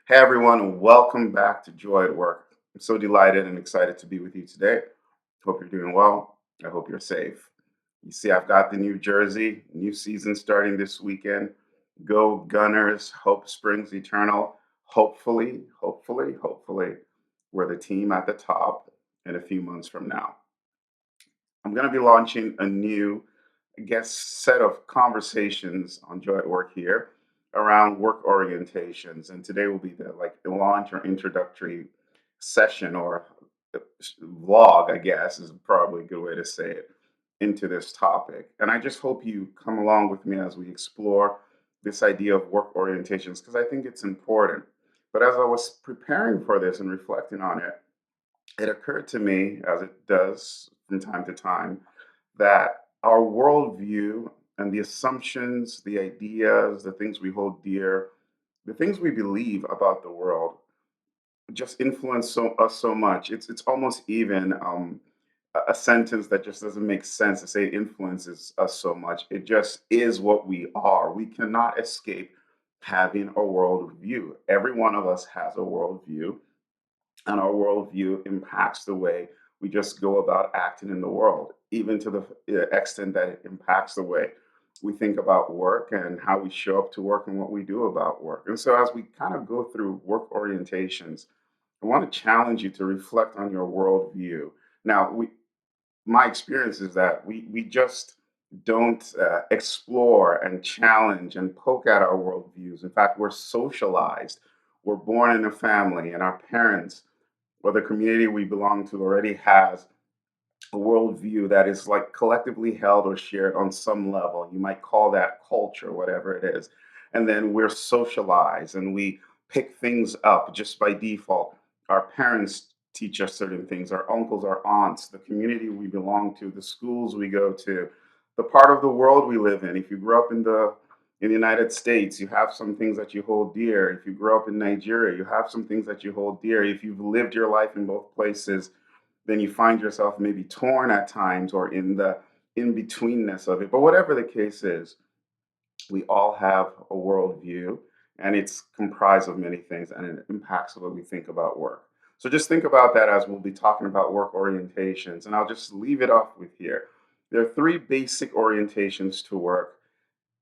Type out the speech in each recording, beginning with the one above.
Hey everyone, welcome back to Joy at Work. I'm so delighted and excited to be with you today. Hope you're doing well. I hope you're safe. You see, I've got the new jersey, new season starting this weekend. Go Gunners, hope springs eternal. Hopefully, we're the team at the top in a few months from now. I'm going to be launching a new, set of conversations on Joy at Work here around work orientations. And today will be the launch or introductory session or vlog, I guess, is probably a good way to say it, into this topic. And I just hope you come along with me as we explore this idea of work orientations because I think it's important. But as I was preparing for this and reflecting on it, it occurred to me, as it does from time to time, that our worldview and the assumptions, the ideas, the things we hold dear, the things we believe about the world just influence us so much. It's almost even a sentence that just doesn't make sense to say it influences us so much. It just is what we are. We cannot escape having a worldview. Every one of us has a worldview, and our worldview impacts the way we just go about acting in the world, even to the extent that it impacts the way we think about work and how we show up to work and what we do about work. And so, as we kind of go through work orientations, I want to challenge you to reflect on your worldview. Now, my experience is that we just don't explore and challenge and poke at our worldviews. In fact, we're socialized. We're born in a family, and our parents or the community we belong to already has a worldview that is like collectively held or shared on some level. You might call that culture, whatever it is. And then we're socialized and we pick things up just by default. Our parents teach us certain things, our uncles, our aunts, the community we belong to, the schools we go to, the part of the world we live in. If you grew up in the United States, you have some things that you hold dear. If you grew up in Nigeria, you have some things that you hold dear. If you've lived your life in both places, then you find yourself maybe torn at times or in the in betweenness of it. But whatever the case is, we all have a worldview and it's comprised of many things and it impacts the way we think about work. So just think about that as we'll be talking about work orientations. And I'll just leave it off with here. There are three basic orientations to work.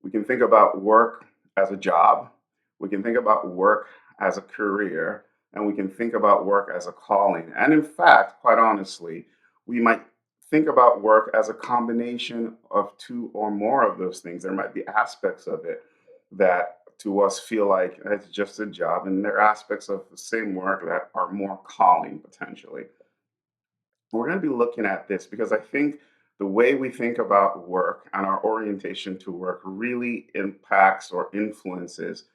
We can think about work as a job, we can think about work as a career, and we can think about work as a calling. And in fact, quite honestly, we might think about work as a combination of two or more of those things. There might be aspects of it that to us feel like it's just a job, and there are aspects of the same work that are more calling potentially. We're going to be looking at this because I think the way we think about work and our orientation to work really impacts or influences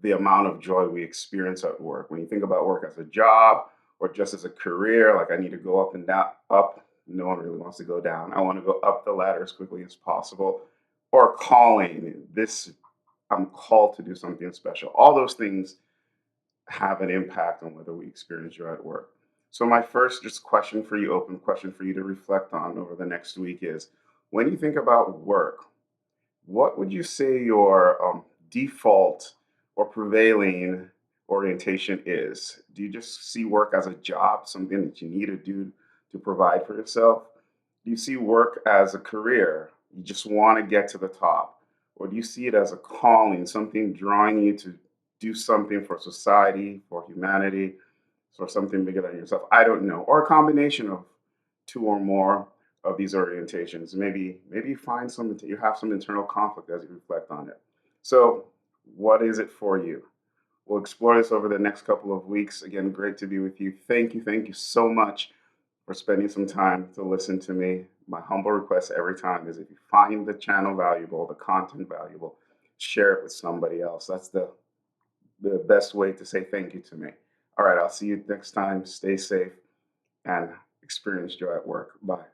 the amount of joy we experience at work. When you think about work as a job or just as a career, like I need to go up and down, up, no one really wants to go down. I want to go up the ladder as quickly as possible. Or calling, this, I'm called to do something special. All those things have an impact on whether we experience joy at work. So my first just question for you, open question for you to reflect on over the next week is when you think about work, what would you say your default or prevailing orientation is? Do you just see work as a job, something that you need to do to provide for yourself? Do you see work as a career? You just want to get to the top? Or do you see it as a calling, something drawing you to do something for society, for humanity, for something bigger than yourself? I don't know. Or a combination of two or more of these orientations. Maybe you find you have some internal conflict as you reflect on it. So, what is it for you? We'll explore this over the next couple of weeks. Again, great to be with you. Thank you so much for spending some time to listen to me. My humble request every time is if you find the channel valuable, the content valuable, share it with somebody else. That's the best way to say thank you to me. All right, I'll see you next time. Stay safe and experience joy at work. Bye.